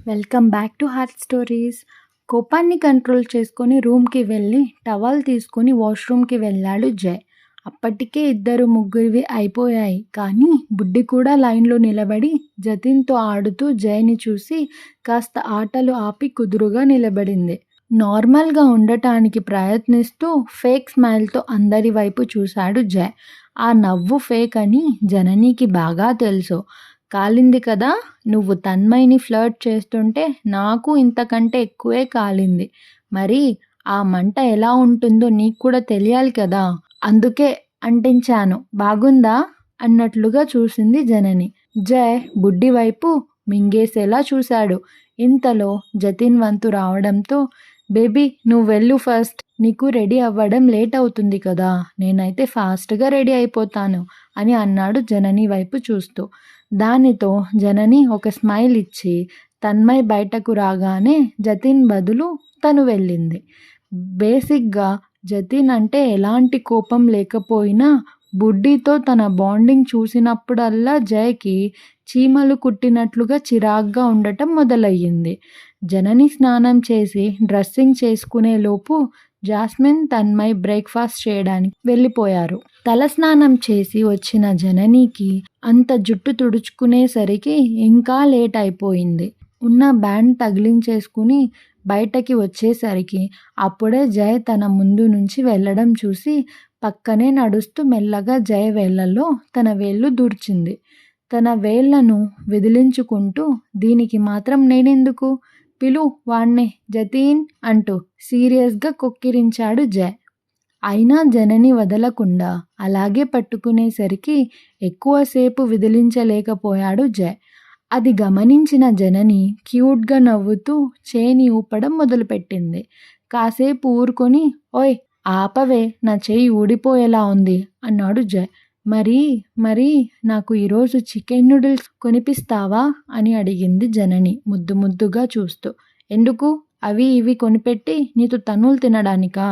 Welcome back to heart stories. కోపాన్ని control చేసుకొని రూమ్కి వెళ్ళి టవల్ తీసుకొని వాష్రూమ్కి వెళ్ళాడు జయ్. అప్పటికే ఇద్దరు ముగ్గురివి అయిపోయాయి. కానీ బుడ్డి కూడా లైన్లో నిలబడి జతిన్తో ఆడుతూ జయ్ని చూసి కాస్త ఆటలు ఆపి కుదురుగా నిలబడింది. నార్మల్గా ఉండటానికి ప్రయత్నిస్తూ ఫేక్ స్మైల్తో అందరి వైపు చూశాడు జయ్. ఆ నవ్వు ఫేక్ అని జననికి బాగా తెలుసు. కాలింది కదా, నువ్వు తన్మయ్ని ఫ్లర్ట్ చేస్తుంటే నాకు ఇంతకంటే ఎక్కువే కాలింది. మరి ఆ మంట ఎలా ఉంటుందో నీకు కూడా తెలియాలి కదా, అందుకే అంటించాను, బాగుందా అన్నట్లుగా చూసింది జనని. జయ్ బుడ్డి వైపు మింగేసేలా చూశాడు. ఇంతలో జతిన్ వంతు రావడంతో, బేబీ నువ్వు వెళ్ళు ఫస్ట్, నీకు రెడీ అవ్వడం లేట్ అవుతుంది కదా, నేనైతే ఫాస్ట్గా రెడీ అయిపోతాను అని అన్నాడు జనని వైపు చూస్తూ. దానితో జనని ఒక స్మైల్ ఇచ్చి తన్మయ్ బయటకు రాగానే జతిన్ బదులు తను వెళ్ళింది. బేసిక్గా జతిన్ అంటే ఎలాంటి కోపం లేకపోయినా బుడ్డితో తన బాండింగ్ చూసినప్పుడల్లా జయ్కి చీమలు కుట్టినట్లుగా చిరాగ్గా ఉండటం మొదలయ్యింది. జనని స్నానం చేసి డ్రెస్సింగ్ చేసుకునే లోపు జాస్మిన్ తన్మయ్ బ్రేక్ఫాస్ట్ చేయడానికి వెళ్ళిపోయారు. తలస్నానం చేసి వచ్చిన జననికి అంత జుట్టు తుడుచుకునేసరికి ఇంకా లేట్ అయిపోయింది. ఉన్న బ్యాండ్ తగిలించేసుకుని బయటకి వచ్చేసరికి అప్పుడే జయ్ తన ముందు నుంచి వెళ్ళడం చూసి పక్కనే నడుస్తూ మెల్లగా జయ్ వేళ్లలో తన వేళ్ళు దూర్చింది. తన వేళ్లను విదిలించుకుంటూ, దీనికి మాత్రం నేనెందుకు, పిలు వాణ్ణే జతీన్ అంటూ సీరియస్గా కొక్కిరించాడు జయ్. అయినా జనని వదలకుండా అలాగే పట్టుకునేసరికి ఎక్కువసేపు విదిలించలేకపోయాడు జయ్. అది గమనించిన జనని క్యూట్గా నవ్వుతూ చేయిని ఊపడం మొదలుపెట్టింది. కాసేపు ఊరుకొని, ఓయ్ ఆపవే, నా చేయి ఊడిపోయేలా ఉంది అన్నాడు జయ్. మరి నాకు ఈరోజు చికెన్ నూడిల్స్ కొనిపిస్తావా అని అడిగింది జనని ముద్దు ముద్దుగా చూస్తూ. ఎందుకు, అవి ఇవి కొనిపెట్టి నీతో తన్నులు తినడానికా,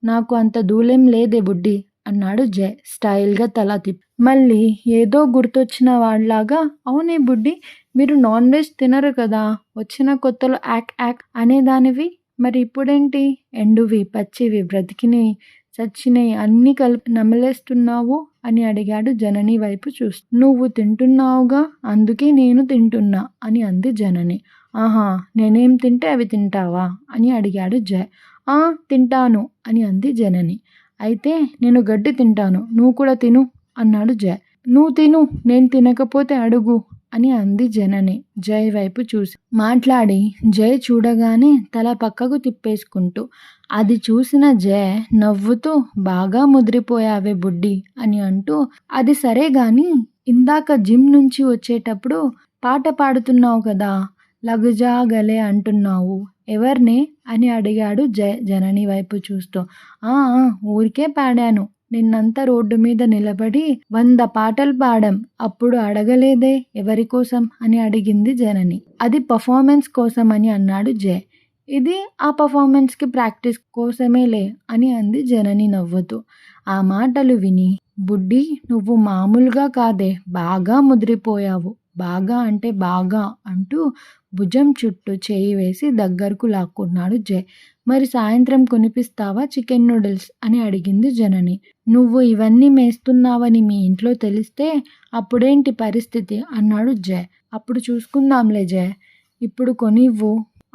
నాకు అంత దూలేం లేదే బుడ్డి అన్నాడు జయ్ స్టైల్గా తల తిప్పి. మళ్ళీ ఏదో గుర్తొచ్చిన వాళ్లాగా, అవునే బుడ్డి, మీరు నాన్ వెజ్ తినరు కదా, వచ్చిన కొత్తలో యాక్ యాక్ అనేదానివి, మరి ఇప్పుడేంటి ఎండువి పచ్చివి బ్రతికినవి చచ్చినవి అన్నీ కలిపి నమలేస్తున్నావు అని అడిగాడు జనని వైపు చూస్తూ. నువ్వు తింటున్నావుగా, అందుకే నేను తింటున్నా అని అంది జనని. ఆహా, నేనేం తింటే అవి తింటావా అని అడిగాడు జయ్. తింటాను అని అంది జనని. అయితే నేను గడ్డి తింటాను, నువ్వు కూడా తిను అన్నాడు జయ్. నువ్వు తిను, నేను తినకపోతే అడుగు అని అంది జనని జయ్ వైపు చూసి. మాట్లాడి జయ్ చూడగానే తల పక్కకు తిప్పేసుకుంటూ. అది చూసిన జయ్ నవ్వుతూ, బాగా ముదిరిపోయావే బుడ్డి అని అంటూ, అది సరే గాని ఇందాక జిమ్ నుంచి వచ్చేటప్పుడు పాట పాడుతున్నావు కదా, లగుజా గలే అంటున్నావు, ఎవర్నే అని అడిగాడు జయ్ జనని వైపు చూస్తూ. ఊరికే పాడాను, నిన్నంతా రోడ్డు మీద నిలబడి 100 పాటలు పాడాం, అప్పుడు అడగలేదే ఎవరి కోసం అని అడిగింది జనని. అది పర్ఫార్మెన్స్ కోసం అని అన్నాడు జయ్. ఇది ఆ పర్ఫార్మెన్స్కి ప్రాక్టీస్ కోసమేలే అని అంది జనని నవ్వుతూ. ఆ మాటలు విని, బుడ్డి నువ్వు మామూలుగా కాదే, బాగా ముదిరిపోయావు, బాగా అంటే బాగా అంటూ భుజం చుట్టూ చేయి వేసి దగ్గరకు లాక్కున్నాడు జయ్. మరి సాయంత్రం కొనిపిస్తావా చికెన్ నూడిల్స్ అని అడిగింది జనని. నువ్వు ఇవన్నీ మేస్తున్నావని మీ ఇంట్లో తెలిస్తే అప్పుడేంటి పరిస్థితి అన్నాడు జయ్. అప్పుడు చూసుకుందాంలే జయ్, ఇప్పుడు కొనివ్వు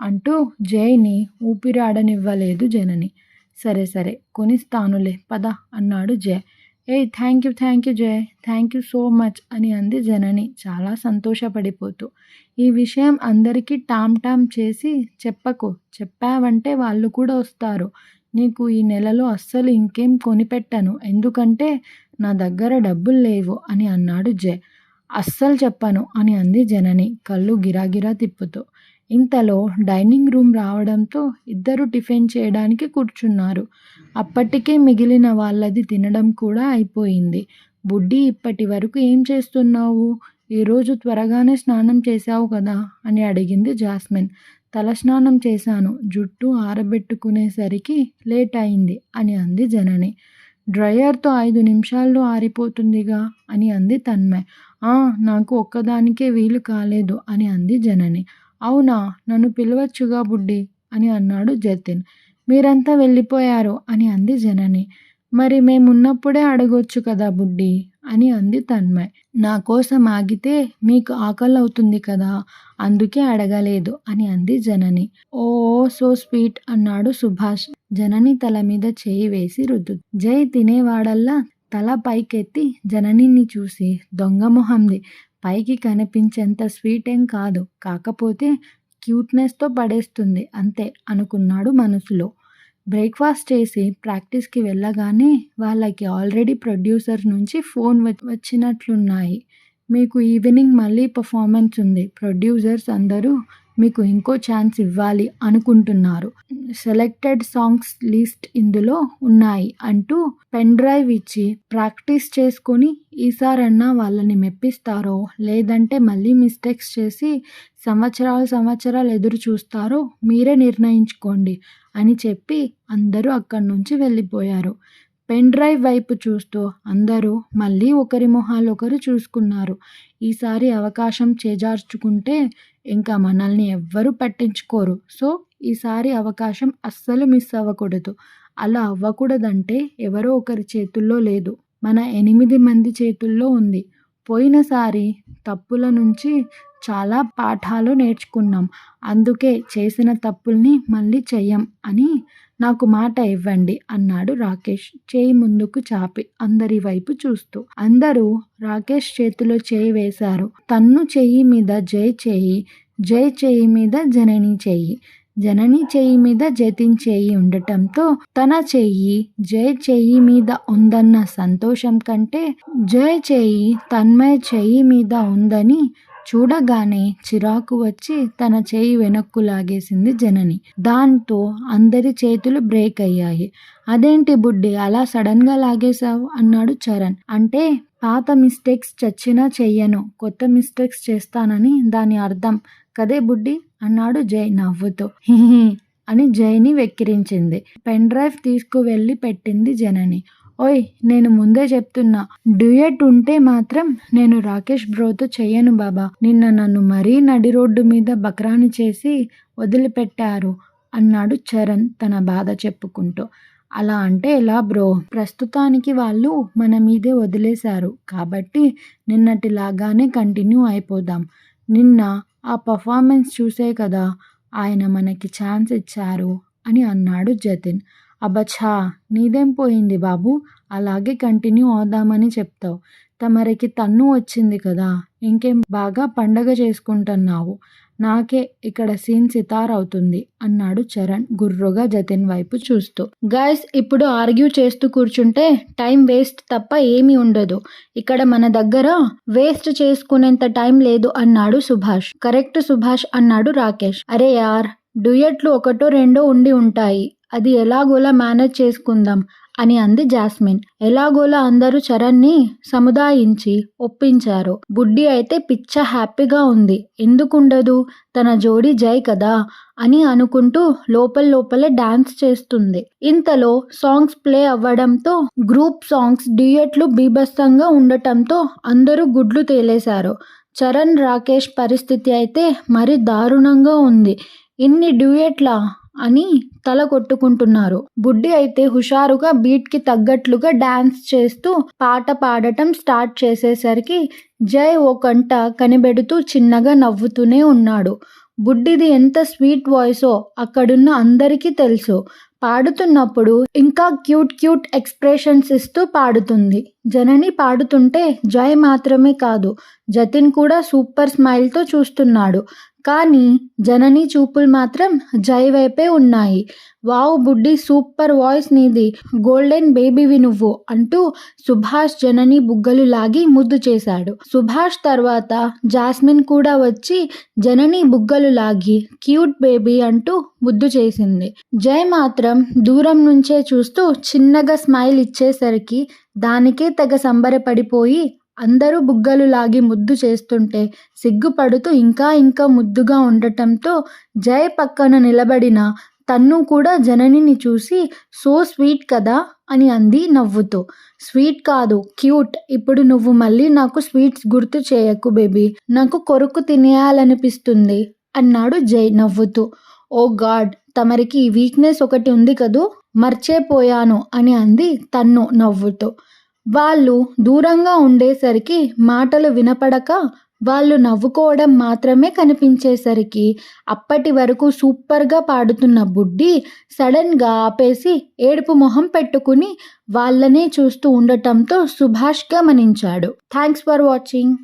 అంటూ జయ్ని ఊపిరాడనివ్వలేదు జనని. సరే కొనిస్తానులే పద అన్నాడు Jay. Thank you Jay, thank you so much అని అంది జనని చాలా సంతోషపడిపోతూ. ఈ విషయం అందరికీ టామ్ చేసి చెప్పకు, చెప్పావంటే వాళ్ళు కూడా వస్తారు, నీకు ఈ నెలలో అస్సలు ఇంకేం కొనిపెట్టను, ఎందుకంటే నా దగ్గర డబ్బులు లేవు అని అన్నాడు జయ్. అస్సలు చెప్పను అని అంది జనని కళ్ళు గిరాగిరా తిప్పుతూ. ఇంతలో డైనింగ్ రూమ్ రావడంతో ఇద్దరు టిఫిన్ చేయడానికి కూర్చున్నారు. అప్పటికే మిగిలిన వాళ్ళది తినడం కూడా అయిపోయింది. బుడ్డి ఇప్పటి వరకు ఏం చేస్తున్నావు, ఈరోజు త్వరగానే స్నానం చేశావు కదా అని అడిగింది జాస్మిన్. తలస్నానం చేశాను, జుట్టు ఆరబెట్టుకునేసరికి లేట్ అయింది అని అంది జనని. డ్రయర్తో 5 నిమిషాల్లో ఆరిపోతుందిగా అని అంది తన్మయ్. నాకు ఒక్కదానికే వీలు కాలేదు అని అంది జనని. అవునా, నన్ను పిలవచ్చుగా బుడ్డి అని అన్నాడు జతిన్. మీరంతా వెళ్ళిపోయారు అని అంది జనని. మరి మేమున్నప్పుడే అడగొచ్చు కదా బుడ్డి అని అంది తన్మయ్. నా కోసం ఆగితే మీకు ఆకలవుతుంది కదా, అందుకే అడగలేదు అని అంది జనని. ఓ సో స్వీట్ అన్నాడు సుభాష్ జనని తల మీద చేయి వేసి రుద్దు. జై తినేవాడల్లా తల పైకెత్తి జననిని చూసి, దొంగ మొహంది, పైకి కనిపించేంత స్వీట్ ఏం కాదు, కాకపోతే క్యూట్నెస్తో పడేస్తుంది అంతే అనుకున్నాడు మనసులో. బ్రేక్ఫాస్ట్ చేసి ప్రాక్టీస్కి వెళ్ళగానే వాళ్ళకి ఆల్రెడీ ప్రొడ్యూసర్ నుంచి ఫోన్ వచ్చినట్లున్నాయి. మీకు ఈవినింగ్ మళ్ళీ పర్ఫార్మెన్స్ ఉంది, ప్రొడ్యూసర్స్ అందరూ మీకు ఇంకో ఛాన్స్ ఇవ్వాలి అనుకుంటున్నారు, సెలెక్టెడ్ సాంగ్స్ లిస్ట్ ఇందులో ఉన్నాయి అంటూ పెన్ డ్రైవ్ ఇచ్చి ప్రాక్టీస్ చేసుకొని ఈసారన్నా వాళ్ళని మెప్పిస్తారో లేదంటే మళ్ళీ మిస్టేక్స్ చేసి సంవత్సరాలు ఎదురు చూస్తారో మీరే నిర్ణయించుకోండి అని చెప్పి అందరూ అక్కడి నుంచి వెళ్ళిపోయారు. పెన్ డ్రైవ్ వైపు చూస్తూ అందరూ మళ్ళీ ఒకరి మొహాలు ఒకరు చూసుకున్నారు. ఈసారి అవకాశం చేజార్చుకుంటే ఇంకా మనల్ని ఎవ్వరూ పట్టించుకోరు, సో ఈసారి అవకాశం అస్సలు మిస్ అవ్వకూడదు. అలా అవ్వకూడదంటే ఎవరో ఒకరి చేతుల్లో లేదు, మన 8 మంది చేతుల్లో ఉంది. పోయినసారి తప్పుల నుంచి చాలా పాఠాలు నేర్చుకున్నాం, అందుకే చేసిన తప్పుల్ని మళ్ళీ చెయ్యం అని నాకు మాట ఇవ్వండి అన్నాడు రాకేష్ చేయి ముందుకు చాపి అందరి వైపు చూస్తూ. అందరూ రాకేష్ చేతిలో చేయి వేశారు. తన్ను చెయ్యి మీద జై చేయి, జై చేయి మీద జనని చెయ్యి, జనని చెయ్యి మీద జతిన్ చెయ్యి ఉండటంతో తన చెయ్యి జై చెయ్యి మీద ఉందన్న సంతోషం కంటే జై చెయ్యి తన్మయ్ చెయ్యి మీద ఉందని చూడగానే చిరాకు వచ్చి తన చేయి వెనక్కు లాగేసింది జనని. దాంతో అందరి చేతులు బ్రేక్ అయ్యాయి. అదేంటి బుడ్డి అలా సడన్గా లాగేశావు అన్నాడు చరణ్. అంటే పాత మిస్టేక్స్ చచ్చినా చెయ్యను, కొత్త మిస్టేక్స్ చేస్తానని దాని అర్థం కదే బుడ్డి అన్నాడు జై నవ్వుతో. హిహి అని జైని వెక్కిరించింది. పెన్ డ్రైవ్ తీసుకువెళ్ళి పెట్టింది జనని. ఓయ్ నేను ముందే చెప్తున్నా, డ్యూయట్ ఉంటే మాత్రం నేను రాకేష్ బ్రోతో చెయ్యను బాబా, నిన్న నన్ను మరీ నడి రోడ్డు మీద బక్రాని చేసి వదిలిపెట్టారు అన్నాడు చరణ్ తన బాధ చెప్పుకుంటూ. అలా అంటే ఎలా బ్రో, ప్రస్తుతానికి వాళ్ళు మన మీదే వదిలేశారు కాబట్టి నిన్నటిలాగానే కంటిన్యూ అయిపోదాం. నిన్న ఆ పర్ఫార్మెన్స్ చూసే కదా ఆయన మనకి ఛాన్స్ ఇచ్చారు అని అన్నాడు జతిన్. అబ్బచ్చా నీదేం పోయింది బాబు, అలాగే కంటిన్యూ అవుదామని చెప్తావు, తమరికి తన్ను వచ్చింది కదా, ఇంకేం బాగా పండగ చేసుకుంటున్నావు, నాకే ఇక్కడ సీన్ సితార్ అవుతుంది అన్నాడు చరణ్ గుర్రుగా జతిన్ వైపు చూస్తూ. గైస్ ఇప్పుడు ఆర్గ్యూ చేస్తూ కూర్చుంటే టైం వేస్ట్ తప్ప ఏమీ ఉండదు, ఇక్కడ మన దగ్గర వేస్ట్ చేసుకునేంత టైం లేదు అన్నాడు సుభాష్. కరెక్ట్ సుభాష్ అన్నాడు రాకేష్. అరే యార్ డ్యూయట్లు ఒకటో రెండో ఉండి ఉంటాయి, అది ఎలాగోలా మేనేజ్ చేసుకుందాం అని అంది జాస్మిన్. ఎలాగోలా అందరూ చరణ్ని సముదాయించి ఒప్పించారు. బుడ్డి అయితే పిచ్చ హ్యాపీగా ఉంది, ఎందుకుండదు, తన జోడి జై కదా అని అనుకుంటూ లోపలే డాన్స్ చేస్తుంది. ఇంతలో సాంగ్స్ ప్లే అవ్వడంతో గ్రూప్ సాంగ్స్ డ్యూయట్లు బీభత్సంగా ఉండటంతో అందరూ గుడ్లు తేలేశారు. చరణ్ రాకేష్ పరిస్థితి అయితే మరి దారుణంగా ఉంది. ఇన్ని డ్యూయట్లా అని తల కొట్టుకుంటున్నారు. బుడ్డి అయితే హుషారుగా బీట్కి తగ్గట్లుగా డాన్స్ చేస్తూ పాట పాడటం స్టార్ట్ చేసేసరికి జై ఓ కంట కనిపెడుతూ చిన్నగా నవ్వుతూనే ఉన్నాడు. బుడ్డిది ఎంత స్వీట్ వాయిసో అక్కడున్న అందరికీ తెలుసు. పాడుతున్నప్పుడు ఇంకా క్యూట్ ఎక్స్ప్రెషన్స్ ఇస్తూ పాడుతుంది. జనని పాడుతుంటే జై మాత్రమే కాదు జతిన్ కూడా సూపర్ స్మైల్తో చూస్తున్నాడు. కానీ జనని చూపులు మాత్రం జై వైపే ఉన్నాయి. వావ్ బుడ్డి సూపర్ వాయిస్ నీది, గోల్డెన్ బేబీవి నువ్వు అంటూ సుభాష్ జనని బుగ్గలు లాగి ముద్దు చేశాడు. సుభాష్ తర్వాత జాస్మిన్ కూడా వచ్చి జనని బుగ్గలు లాగి క్యూట్ బేబీ అంటూ ముద్దు చేసింది. జై మాత్రం దూరం నుంచే చూస్తూ చిన్నగా స్మైల్ ఇచ్చేసరికి దానికే తెగ సంబరపడిపోయి అందరూ బుగ్గలు లాగి ముద్దు చేస్తుంటే సిగ్గుపడుతూ ఇంకా ముద్దుగా ఉండటంతో జై పక్కన నిలబడిన తన్ను కూడా జననిని చూసి సో స్వీట్ కదా అని అంది నవ్వుతూ. స్వీట్ కాదు క్యూట్, ఇప్పుడు నువ్వు మళ్ళీ నాకు స్వీట్స్ గుర్తు చేయకు బేబీ, నాకు కొరుకు తినేయాలనిపిస్తుంది అన్నాడు జై నవ్వుతూ. ఓ గాడ్, తమరికి ఈ వీక్నెస్ ఒకటి ఉంది కదూ, మర్చేపోయాను అని అంది తన్ను నవ్వుతూ. వాళ్ళు దూరంగా ఉండేసరికి మాటలు వినపడక వాళ్ళు నవ్వుకోవడం మాత్రమే కనిపించేసరికి అప్పటి వరకు సూపర్గా పాడుతున్న బుడ్డి సడన్గా ఆపేసి ఏడుపు మొహం పెట్టుకుని వాళ్ళనే చూస్తూ ఉండటంతో సుభాష్ గమనించాడు. Thanks for watching.